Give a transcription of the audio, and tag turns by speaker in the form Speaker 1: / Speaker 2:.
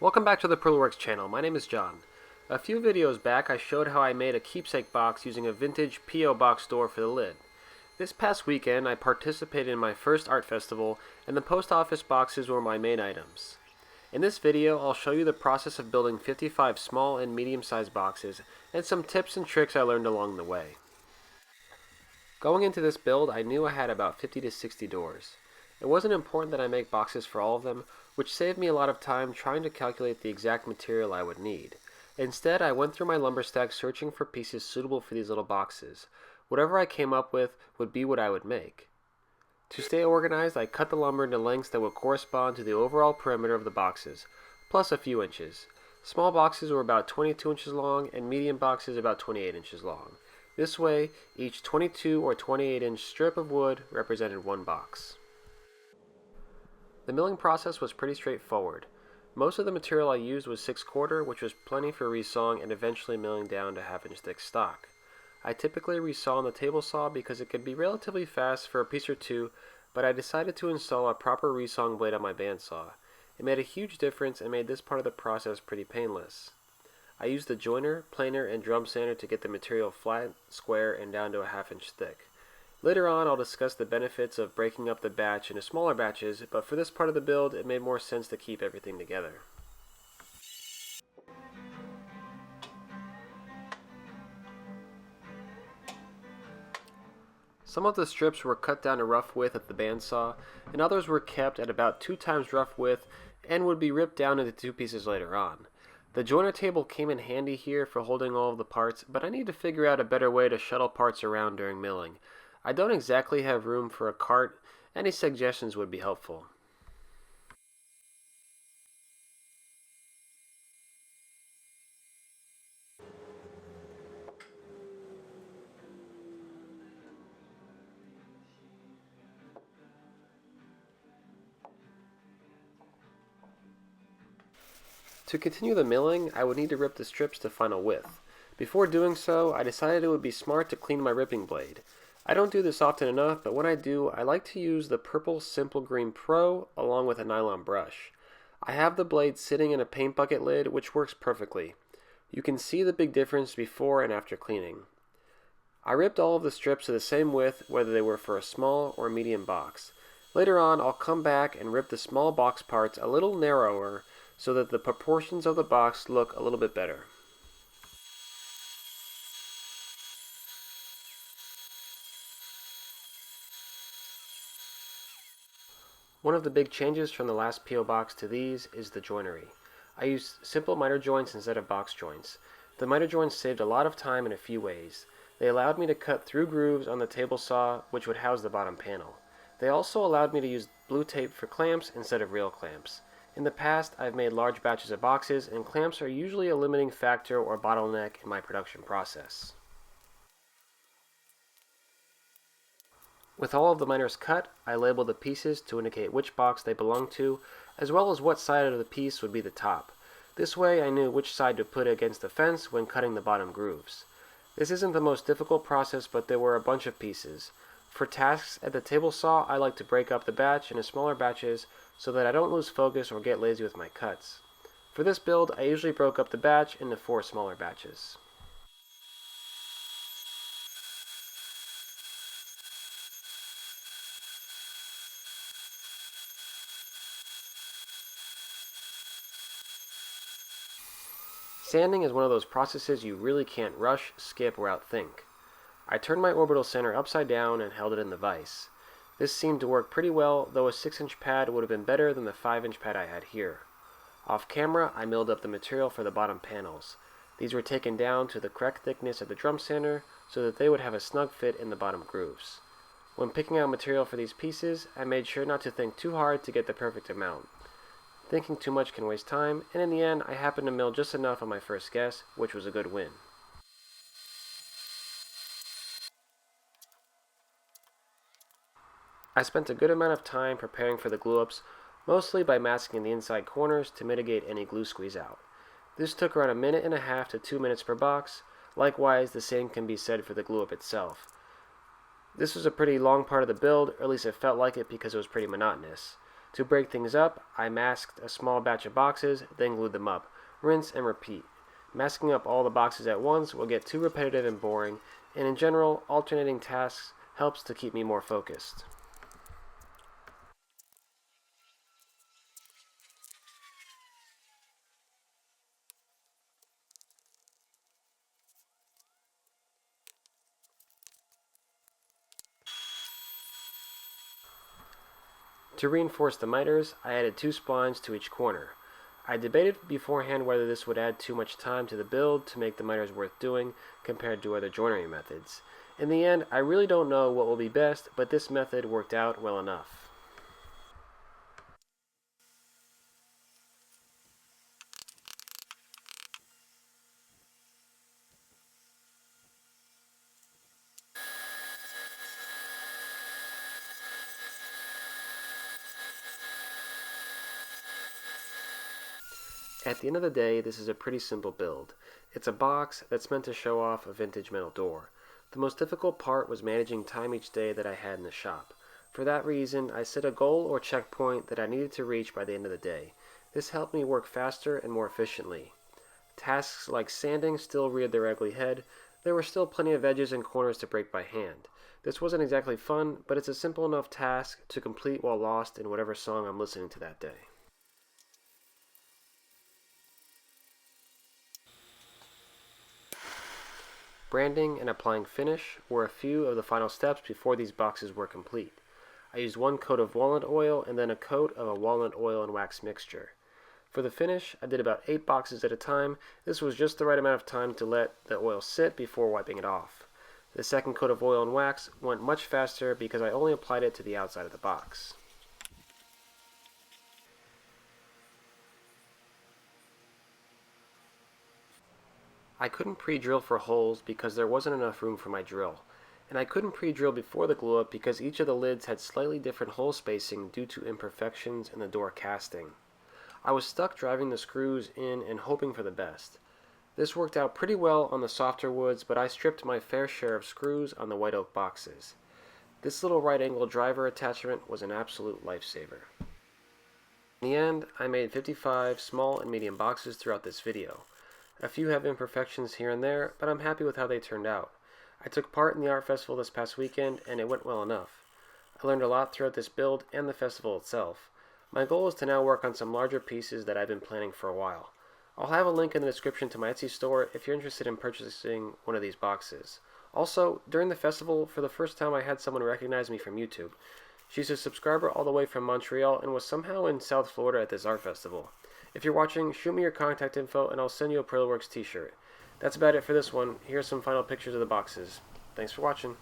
Speaker 1: Welcome back to the Pearlworks channel. My name is John. A few videos back I showed how I made a keepsake box using a vintage P.O. box door for the lid. This past weekend I participated in my first art festival and the post office boxes were my main items. In this video I'll show you the process of building 55 small and medium-sized boxes and some tips and tricks I learned along the way. Going into this build I knew I had about 50 to 60 doors. It wasn't important that I make boxes for all of them, which saved me a lot of time trying to calculate the exact material I would need. Instead, I went through my lumber stack searching for pieces suitable for these little boxes. Whatever I came up with would be what I would make. To stay organized, I cut the lumber into lengths that would correspond to the overall perimeter of the boxes, plus a few inches. Small boxes were about 22 inches long and medium boxes about 28 inches long. This way, each 22 or 28 inch strip of wood represented one box. The milling process was pretty straightforward. Most of the material I used was 6/4, which was plenty for resawing and eventually milling down to 1/2 inch thick stock. I typically resaw on the table saw because it could be relatively fast for a piece or two, but I decided to install a proper resawing blade on my bandsaw. It made a huge difference and made this part of the process pretty painless. I used the joiner, planer, and drum sander to get the material flat, square, and down to a 1/2 inch thick. Later on, I'll discuss the benefits of breaking up the batch into smaller batches, but for this part of the build, it made more sense to keep everything together. Some of the strips were cut down to rough width at the bandsaw, and others were kept at about 2 times rough width and would be ripped down into 2 pieces later on. The joiner table came in handy here for holding all of the parts, but I need to figure out a better way to shuttle parts around during milling. I don't exactly have room for a cart. Any suggestions would be helpful. To continue the milling, I would need to rip the strips to final width. Before doing so, I decided it would be smart to clean my ripping blade. I don't do this often enough, but when I do, I like to use the purple Simple Green Pro along with a nylon brush. I have the blade sitting in a paint bucket lid, which works perfectly. You can see the big difference before and after cleaning. I ripped all of the strips to the same width, whether they were for a small or medium box. Later on, I'll come back and rip the small box parts a little narrower so that the proportions of the box look a little bit better. One of the big changes from the last P.O. box to these is the joinery. I used simple miter joints instead of box joints. The miter joints saved a lot of time in a few ways. They allowed me to cut through grooves on the table saw, which would house the bottom panel. They also allowed me to use blue tape for clamps instead of real clamps. In the past, I've made large batches of boxes, and clamps are usually a limiting factor or bottleneck in my production process. With all of the miters cut, I labeled the pieces to indicate which box they belonged to, as well as what side of the piece would be the top. This way I knew which side to put against the fence when cutting the bottom grooves. This isn't the most difficult process, but there were a bunch of pieces. For tasks at the table saw, I like to break up the batch into smaller batches so that I don't lose focus or get lazy with my cuts. For this build, I usually broke up the batch into 4 smaller batches. Sanding is one of those processes you really can't rush, skip, or outthink. I turned my orbital center upside down and held it in the vise. This seemed to work pretty well, though a 6-inch pad would have been better than the 5-inch pad I had here. Off camera, I milled up the material for the bottom panels. These were taken down to the correct thickness of the drum sander so that they would have a snug fit in the bottom grooves. When picking out material for these pieces, I made sure not to think too hard to get the perfect amount. Thinking too much can waste time, and in the end, I happened to mill just enough on my first guess, which was a good win. I spent a good amount of time preparing for the glue-ups, mostly by masking the inside corners to mitigate any glue squeeze out. This took around 1.5 to 2 minutes per box. Likewise, the same can be said for the glue-up itself. This was a pretty long part of the build, or at least it felt like it because it was pretty monotonous. To break things up, I masked a small batch of boxes, then glued them up. Rinse and repeat. Masking up all the boxes at once will get too repetitive and boring, and in general, alternating tasks helps to keep me more focused. To reinforce the miters, I added 2 splines to each corner. I debated beforehand whether this would add too much time to the build to make the miters worth doing compared to other joinery methods. In the end, I really don't know what will be best, but this method worked out well enough. At the end of the day, this is a pretty simple build. It's a box that's meant to show off a vintage metal door. The most difficult part was managing time each day that I had in the shop. For that reason, I set a goal or checkpoint that I needed to reach by the end of the day. This helped me work faster and more efficiently. Tasks like sanding still reared their ugly head. There were still plenty of edges and corners to break by hand. This wasn't exactly fun, but it's a simple enough task to complete while lost in whatever song I'm listening to that day. Branding and applying finish were a few of the final steps before these boxes were complete. I used 1 coat of walnut oil and then a coat of a walnut oil and wax mixture. For the finish, I did about 8 boxes at a time. This was just the right amount of time to let the oil sit before wiping it off. The second coat of oil and wax went much faster because I only applied it to the outside of the box. I couldn't pre-drill for holes because there wasn't enough room for my drill. And I couldn't pre-drill before the glue up because each of the lids had slightly different hole spacing due to imperfections in the door casting. I was stuck driving the screws in and hoping for the best. This worked out pretty well on the softer woods, but I stripped my fair share of screws on the white oak boxes. This little right angle driver attachment was an absolute lifesaver. In the end, I made 55 small and medium boxes throughout this video. A few have imperfections here and there, but I'm happy with how they turned out. I took part in the art festival this past weekend, and it went well enough. I learned a lot throughout this build and the festival itself. My goal is to now work on some larger pieces that I've been planning for a while. I'll have a link in the description to my Etsy store if you're interested in purchasing one of these boxes. Also, during the festival, for the first time I had someone recognize me from YouTube. She's a subscriber all the way from Montreal and was somehow in South Florida at this art festival. If you're watching, shoot me your contact info and I'll send you a Pearlworks t-shirt. That's about it for this one. Here's some final pictures of the boxes. Thanks for watching.